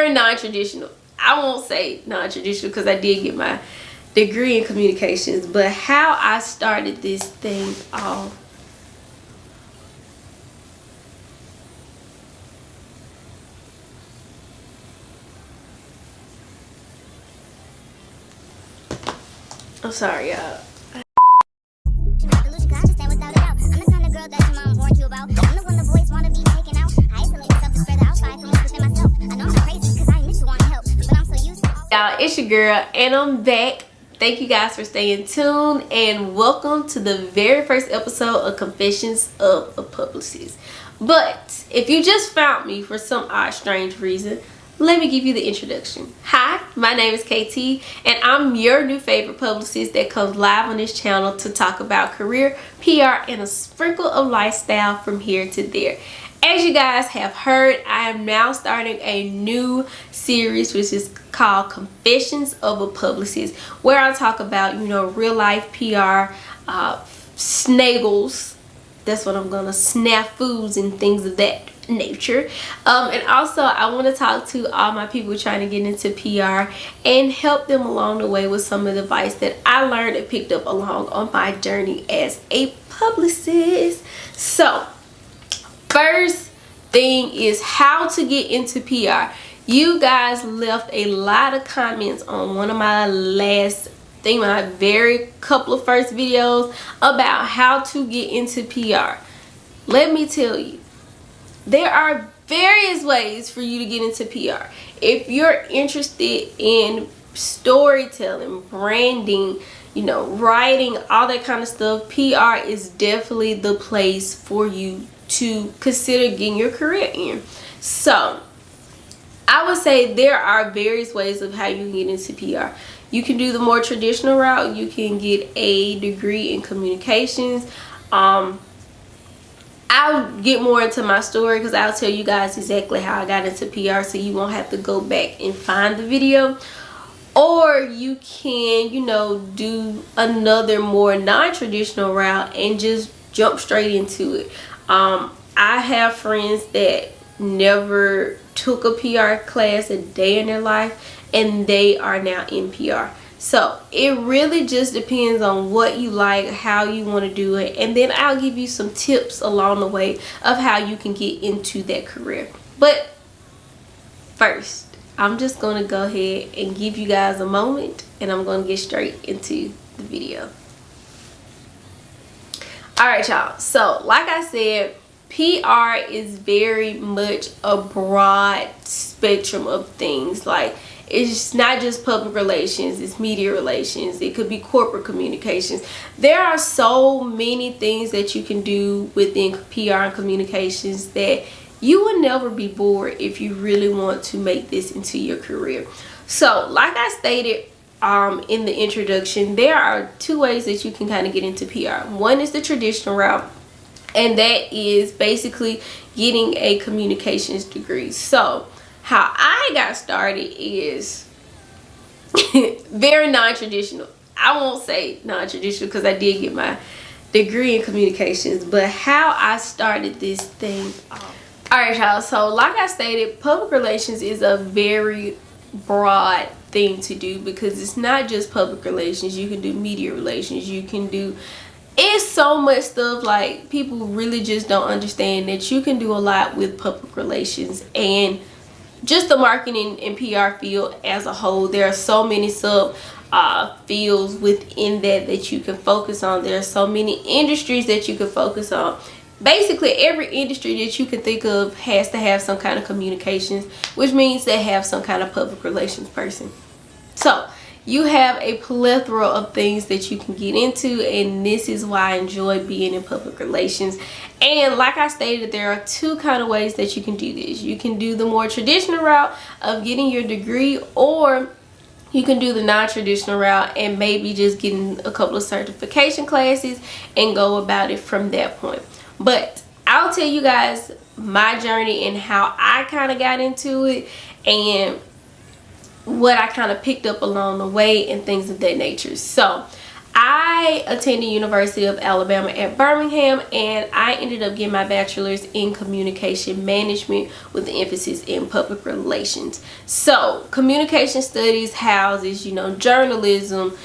very non-traditional. I won't say non-traditional because I did get my degree in communications, but how I started this thing off. I'm sorry, y'all. Y'all, it's your girl and I'm back. Thank you guys for staying tuned and welcome to the very first episode of Confessions of a Publicist. But if you just found me for some odd strange reason, let me give you the introduction. Hi, my name is KT and I'm your new favorite publicist that comes live on this channel to talk about career, PR, and a sprinkle of lifestyle from here to there. As you guys have heard, I am now starting a new series which is called Confessions of a Publicist, where I talk about, real life PR, snaggles, that's what I'm gonna, snafus and things of that nature. And also I want to talk to all my people trying to get into PR and help them along the way with some of the advice that I learned and picked up along on my journey as a publicist. So first thing is how to get into PR. You guys left a lot of comments on one of my my very couple of first videos about how to get into PR. Let me tell you, there are various ways for you to get into PR. If you're interested in storytelling, branding, writing, all that kind of stuff, PR is definitely the place for you to consider getting your career in. So I would say there are various ways of how you can get into PR. You can do the more traditional route. You can get a degree in communications. I'll get more into my story because I'll tell you guys exactly how I got into PR, so you won't have to go back and find the video. Or you can, do another more non-traditional route and just jump straight into it. I have friends that never took a PR class a day in their life and they are now in PR. So it really just depends on what you like, how you want to do it, and then I'll give you some tips along the way of how you can get into that career. But first, I'm just going to go ahead and give you guys a moment and I'm going to get straight into the video. Alright y'all, so like I said, PR is very much a broad spectrum of things. Like, it's not just public relations, it's media relations, it could be corporate communications. There are so many things that you can do within PR and communications that you will never be bored if you really want to make this into your career. So like I stated in the introduction, there are two ways that you can kind of get into PR. One is the traditional route, and that is basically getting a communications degree. So how I got started is very non-traditional. I won't say non-traditional because I did get my degree in communications, but how I started this thing off. Alright y'all, so like I stated, public relations is a very broad thing to do because it's not just public relations. You can do media relations, you can do, it's so much stuff. Like, people really just don't understand that you can do a lot with public relations and just the marketing and PR field as a whole. There are so many sub fields within that you can focus on. There are so many industries that you can focus on. Basically every industry that you can think of has to have some kind of communications, which means they have some kind of public relations person. So you have a plethora of things that you can get into, and this is why I enjoy being in public relations. And like I stated, there are two kind of ways that you can do this. You can do the more traditional route of getting your degree, or you can do the non-traditional route and maybe just getting a couple of certification classes and go about it from that point. But I'll tell you guys my journey and how I kind of got into it and what I kind of picked up along the way and things of that nature. So I I attended University of Alabama at Birmingham, and I ended up getting my bachelor's in communication management with an emphasis in public relations. So communication studies houses, you know, journalism,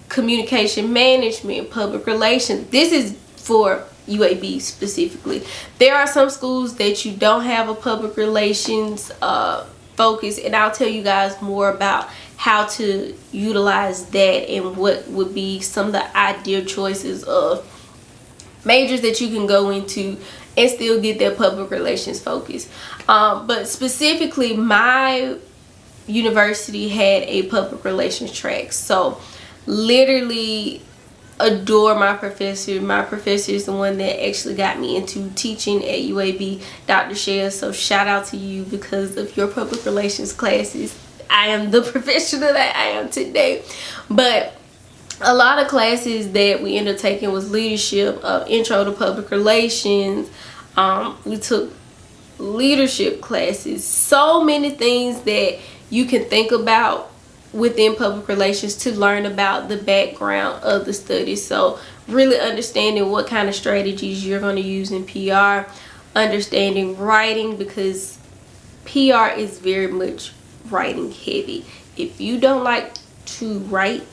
communication management, public relations. This is for UAB specifically. There are some schools that you don't have a public relations focus, and I'll tell you guys more about how to utilize that and what would be some of the ideal choices of majors that you can go into and still get that public relations focus. But specifically, my university had a public relations track, so literally adore my professor. My professor is the one that actually got me into teaching at UAB, Dr. Shea. So shout out to you. Because of your public relations classes, I am the professional that I am today. But a lot of classes that we ended up taking was leadership, intro to public relations. We took leadership classes, so many things that you can think about within public relations to learn about the background of the study. So really understanding what kind of strategies you're going to use in PR, understanding writing, because PR is very much writing heavy. If you don't like to write,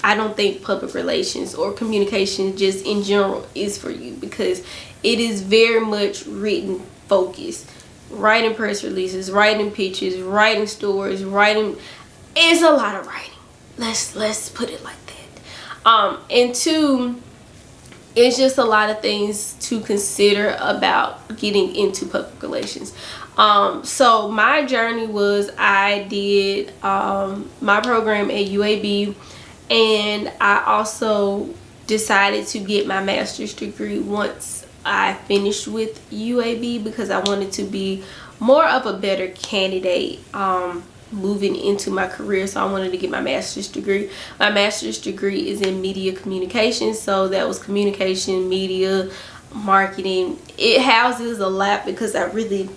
I don't think public relations or communication just in general is for you, because it is very much written focused. Writing press releases, writing pictures, writing stories, writing. It's a lot of writing. Let's put it like that. And two, it's just a lot of things to consider about getting into public relations. So my journey was, I did my program at UAB, and I also decided to get my master's degree once I finished with UAB, because I wanted to be more of a better candidate moving into my career. So I wanted to get my master's degree. My master's degree is in media communications, so that was communication, media, marketing. It houses a lot because I really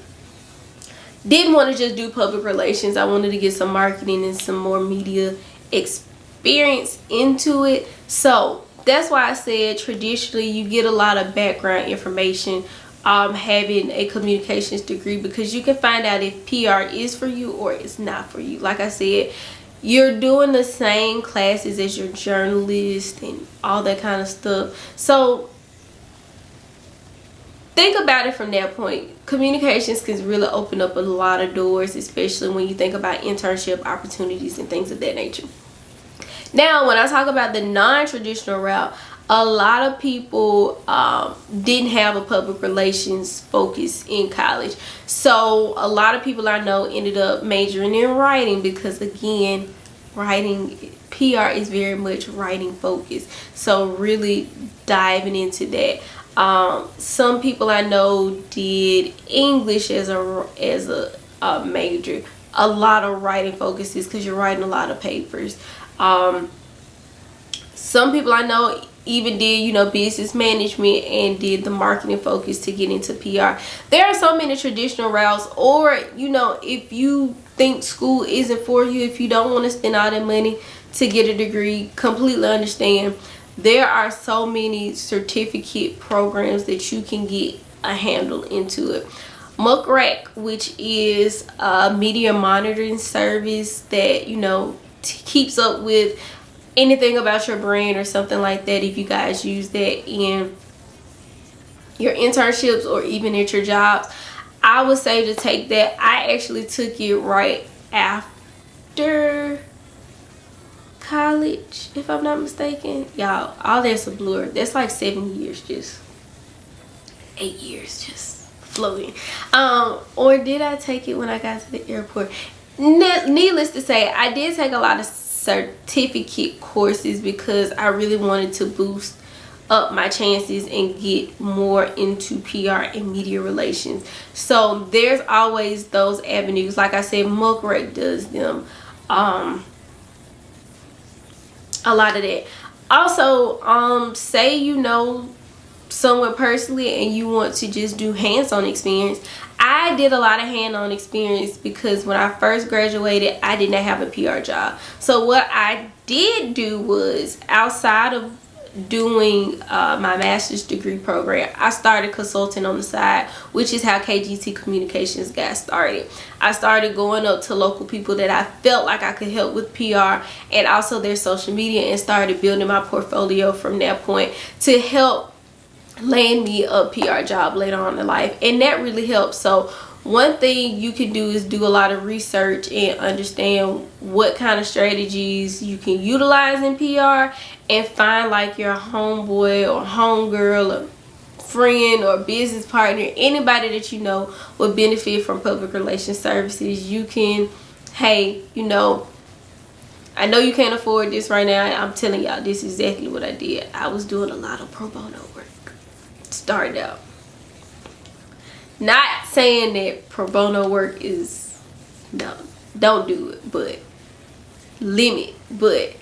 didn't want to just do public relations. I wanted to get some marketing and some more media experience into it. So that's why I said traditionally you get a lot of background information having a communications degree, because you can find out if PR is for you or it's not for you. Like I said, you're doing the same classes as your journalist and all that kind of stuff. So think about it from that point. Communications can really open up a lot of doors, especially when you think about internship opportunities and things of that nature. Now, when I talk about the non-traditional route, a lot of people didn't have a public relations focus in college. So a lot of people I know ended up majoring in writing, because again, writing, PR is very much writing focused. So really diving into that. Some people I know did English as a major. A lot of writing focuses, because you're writing a lot of papers. Some people I know even did, you know, business management and did the marketing focus to get into PR. There are so many traditional routes, or, you know, if you think school isn't for you, if you don't want to spend all that money to get a degree, completely understand. There are so many certificate programs that you can get a handle into it. MUCRAC, which is a media monitoring service that, you know, keeps up with anything about your brand or something like that. If you guys use that in your internships or even at your jobs, I would say to take that. I actually took it right after college, if I'm not mistaken. Y'all, all that's a blur. That's like 7 years, just 8 years just floating. Or did I take it when I got to the airport? Needless to say, I did take a lot of certificate courses because I really wanted to boost up my chances and get more into PR and media relations. So there's always those avenues. Like I said, MUCRAC does them. A lot of that. Also, say you know someone personally and you want to just do hands-on experience, I did a lot of hand-on experience because when I first graduated, I did not have a PR job. So what I did do was, outside of doing my master's degree program, I started consulting on the side, which is how KGT Communications got started. I started going up to local people that I felt like I could help with PR and also their social media, and started building my portfolio from that point to help land me a PR job later on in life, and that really helps. So one thing you can do is do a lot of research and understand what kind of strategies you can utilize in PR, and find like your homeboy or homegirl or friend or business partner, anybody that you know would benefit from public relations services. You can, hey, you know, I know you can't afford this right now. I'm telling y'all, this is exactly what I did. I was doing a lot of pro bono work. Started out. Not saying that pro bono work is, no, don't do it, but limit. But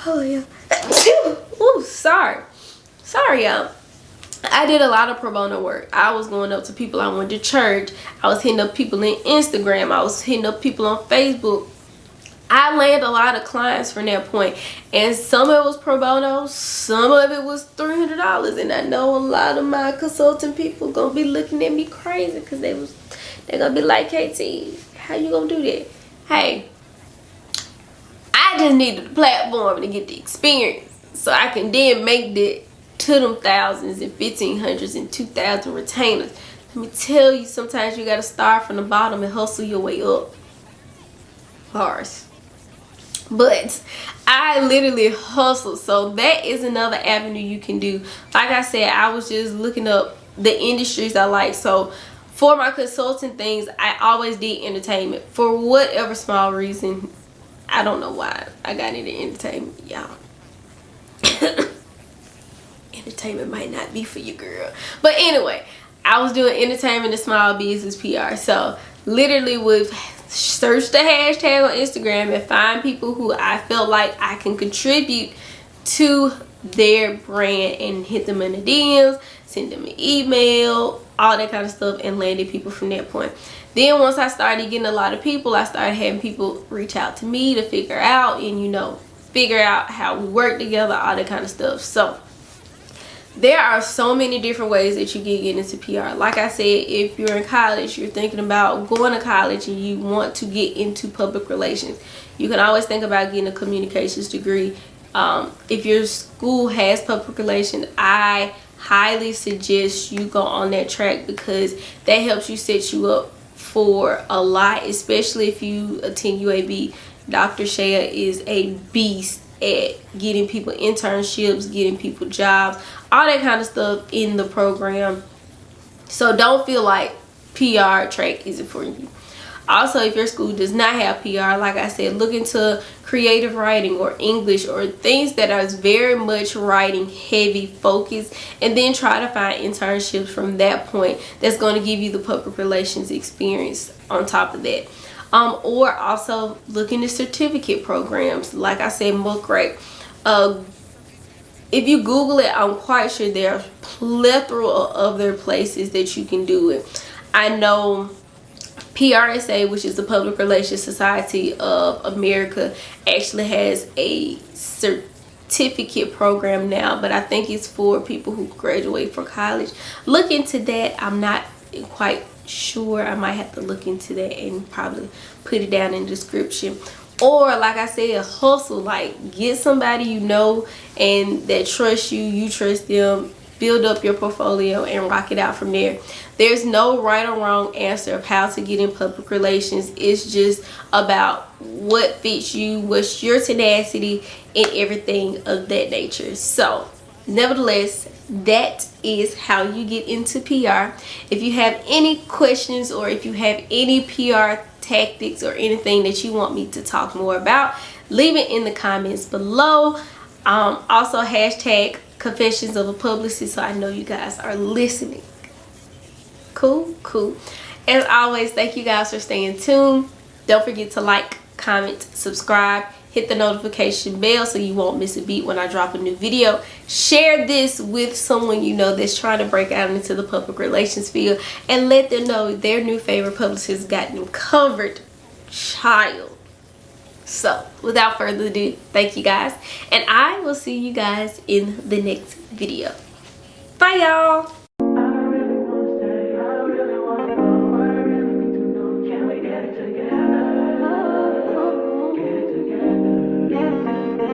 oh yeah. Ooh, sorry y'all. I did a lot of pro bono work. I was going up to people I went to church. I was hitting up people in Instagram. I was hitting up people on Facebook. I landed a lot of clients from that point, and some of it was pro bono, some of it was $300, and I know a lot of my consulting people gonna be looking at me crazy because they're gonna be like, KT, how you gonna do that? Hey, I just needed a platform to get the experience so I can then make that to them thousands and 1,500s and 2,000 retainers. Let me tell you, sometimes you gotta start from the bottom and hustle your way up. Bars. But I literally hustled. So that is another avenue you can do. Like I said, I was just looking up the industries I like. So for my consulting things, I always did entertainment for whatever small reason. I don't know why I got into entertainment, y'all. Entertainment might not be for you, girl. But anyway, I was doing entertainment and small business PR. So literally would search the hashtag on Instagram and find people who I felt like I can contribute to their brand, and hit them in the DMs, send them an email, all that kind of stuff, and landed people from that point. Then once I started getting a lot of people, I started having people reach out to me to figure out, and you know, figure out how we work together, all that kind of stuff. So there are so many different ways that you can get into PR. Like I said, if you're in college, you're thinking about going to college and you want to get into public relations, you can always think about getting a communications degree. If your school has public relations, I highly suggest you go on that track, because that helps you set you up for a lot, especially if you attend UAB. Dr. Shea is a beast at getting people internships, getting people jobs, all that kind of stuff in the program. So don't feel like PR track isn't for you. Also, if your school does not have PR, like I said, look into creative writing or English or things that are very much writing heavy focus, and then try to find internships from that point that's going to give you the public relations experience on top of that. Or also look into certificate programs. Like I said, MOOC. If you Google it, I'm quite sure there are plethora of other places that you can do it. I know PRSA, which is the Public Relations Society of America, actually has a certificate program now, but I think it's for people who graduate from college. Look into that. I'm not quite sure. I might have to look into that and probably put it down in the description. Or like I said, hustle. Like, get somebody you know and that trusts you, you trust them, build up your portfolio and rock it out from there. There's no right or wrong answer of how to get in public relations. It's just about what fits you, what's your tenacity, and everything of that nature. So nevertheless, that is how you get into PR. If you have any questions, or if you have any PR tactics or anything that you want me to talk more about, leave it in the comments below. Also hashtag Confessions of a Publicist, so I know you guys are listening. Cool. As always, thank you guys for staying tuned. Don't forget to like, comment, subscribe, hit the notification bell so you won't miss a beat when I drop a new video. Share this with someone you know that's trying to break out into the public relations field, and let them know their new favorite publicist got them covered, child. So without further ado, thank you guys, and I will see you guys in the next video. Bye y'all.